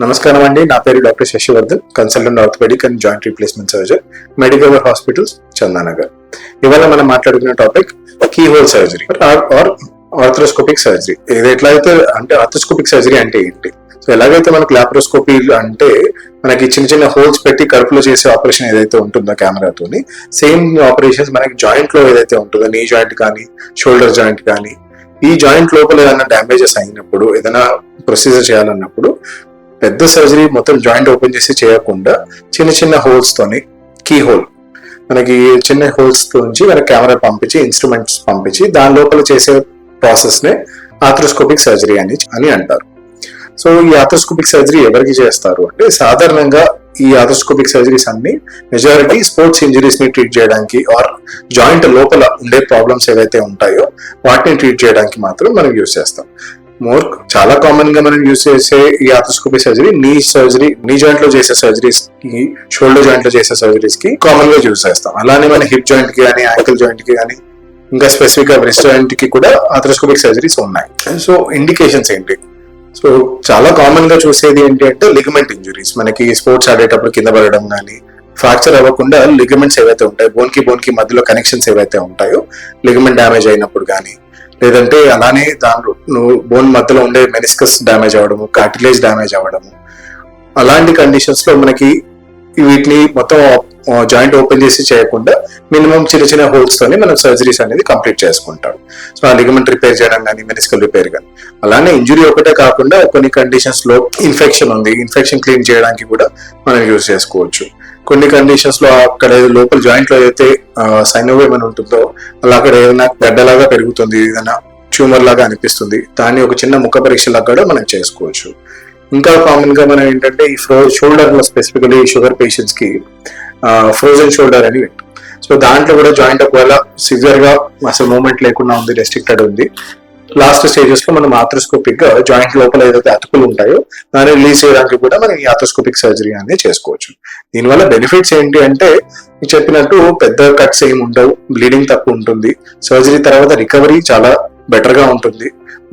నమస్కారం అండి, నా పేరు doctor Shashivardhan, consultant orthopaedic and joint replacement surgeon, medical hospitals, Chandanagar. ఇవాళ మనం మాట్లాడుకున్న topic keyhole surgery or arthroscopic surgery. ఇది ఎట్లయితే అంటే ఆర్థ్రోస్కోపిక్ సర్జరీ అంటే ఏంటి? సో ఎలాగైతే మనకు లాప్రోస్కోపీ అంటే మనకి చిన్న చిన్న హోల్స్ పెట్టి కడుపులో చేసే ఆపరేషన్ ఏదైతే ఉంటుందో కెమెరాతోని, సేమ్ ఆపరేషన్స్ మనకి జాయింట్ లో ఏదైతే ఉంటుందో, నీ జాయింట్ కానీ షోల్డర్ జాయింట్ కానీ, ఈ జాయింట్ లోపల ఏదైనా డ్యామేజెస్ అయినప్పుడు, ఏదైనా ప్రొసీజర్ చేయాలన్నప్పుడు పెద్ద సర్జరీ మొత్తం జాయింట్ ఓపెన్ చేసి చేయకుండా చిన్న చిన్న హోల్స్ తోని, కీ హోల్ మనకి చిన్న హోల్స్ నుంచి మనకి కెమెరా పంపించి, ఇన్స్ట్రుమెంట్స్ పంపించి దాని లోపల చేసే ప్రాసెస్ నే ఆర్థ్రోస్కోపిక్ సర్జరీ అని అంటారు. సో ఈ ఆర్థ్రోస్కోపిక్ సర్జరీ ఎవరికి చేస్తారు అంటే, సాధారణంగా ఈ ఆర్థ్రోస్కోపిక్ సర్జరీస్ అన్ని మెజారిటీ స్పోర్ట్స్ ఇంజరీస్ ని ట్రీట్ చేయడానికి ఆర్ జాయింట్ లోపల ఉండే ప్రాబ్లమ్స్ ఏవైతే ఉంటాయో వాటిని ట్రీట్ చేయడానికి మాత్రం మనం యూజ్ చేస్తాం. చాలా కామన్ గా మనం యూజ్ చేసే ఈ ఆర్థ్రోస్కోపిక్ సర్జరీ నీ జాయింట్ లో చేసే సర్జరీస్ కి, షోల్డర్ జాయింట్ లో చేసే సర్జరీస్ కి కామన్ గా యూజ్ చేస్తాం. అలానే మన హిప్ జాయింట్ కి కానీ, యాంకిల్ జాయింట్ కి కానీ, ఇంకా స్పెసిఫిక్ గా బ్రెస్ట్ జాయింట్ కి కూడా ఆర్థ్రోస్కోపిక్ సర్జరీస్ ఉన్నాయి. సో ఇండికేషన్స్ ఏంటి? సో చాలా కామన్ గా చూసేది ఏంటి అంటే లిగమెంట్ ఇంజురీస్. మనకి స్పోర్ట్స్ ఆడేటప్పుడు కింద పడడం కానీ, ఫ్రాక్చర్ అవ్వకుండా లిగమెంట్స్ ఏవైతే ఉంటాయో, బోన్ కి మధ్యలో కనెక్షన్స్ ఏవైతే ఉంటాయో, లిగమెంట్ డ్యామేజ్ అయినప్పుడు కానీ, లేదంటే అలానే దాంట్లో బోన్ మధ్యలో ఉండే మెనిస్కస్ డ్యామేజ్ అవ్వడము, కార్టిలేజ్ డ్యామేజ్ అవ్వడము, అలాంటి కండిషన్స్ లో మనకి వీటిని మొత్తం జాయింట్ ఓపెన్ చేసి చేయకుండా మినిమం చిన్న చిన్న హోల్స్ తోని మనం సర్జరీస్ అనేది కంప్లీట్ చేసుకుంటాం. సో ఆ లిగమెంట్ రిపేర్ చేయడం కానీ, మెనిస్కల్ రిపేర్ కానీ. అలానే ఇంజురీ ఒకటే కాకుండా కొన్ని కండిషన్స్ లో ఇన్ఫెక్షన్ ఉంది, ఇన్ఫెక్షన్ క్లీన్ చేయడానికి కూడా మనం యూజ్ చేసుకోవచ్చు. కొన్ని కండిషన్స్ లో అక్కడ లోపల జాయింట్ లో అయితే సైనోవేమ్ అని ఉంటుందో, అలా అక్కడ ఏదైనా గడ్డలాగా పెరుగుతుంది, ఏదైనా ట్యూమర్ లాగా అనిపిస్తుంది, దాన్ని ఒక చిన్న ముఖ పరీక్ష లాగా కూడా మనం చేసుకోవచ్చు. ఇంకా కామన్ గా మనం ఏంటంటే ఈ షోల్డర్ లో స్పెసిఫికలీ షుగర్ పేషెంట్స్ కి ఫ్రోజన్ షోల్డర్ అని వింటాం. సో దాంట్లో కూడా జాయింట్ ఒకవేళ సివియర్ గా అసలు మూవ్మెంట్ లేకుండా ఉంది, రెస్ట్రిక్టెడ్ ఉంది, లాస్ట్ స్టేజెస్ లో మనం ఆర్థ్రోస్కోపిక్ గా జాయింట్ లోపల ఏదైతే అతుకులు ఉంటాయో దాన్ని రిలీజ్ చేయడానికి కూడా మనం ఈ ఆర్థ్రోస్కోపిక్ సర్జరీ అనేది చేసుకోవచ్చు. దీనివల్ల బెనిఫిట్స్ ఏంటి అంటే, చెప్పినట్టు పెద్ద కట్స్ ఏమి ఉండవు, బ్లీడింగ్ తక్కువ ఉంటుంది, సర్జరీ తర్వాత రికవరీ చాలా బెటర్ గా ఉంటుంది,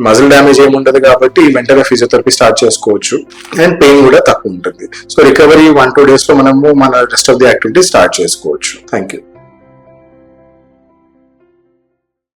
మజిల్ డ్యామేజ్ ఏమి ఉండదు కాబట్టి వెంటనే ఫిజియోథెరపీ స్టార్ట్ చేసుకోవచ్చు, అండ్ పెయిన్ కూడా తక్కువ ఉంటుంది. సో రికవరీ 1-2 days లో మనము మన rest of the activity start చేసుకోవచ్చు. Thank you.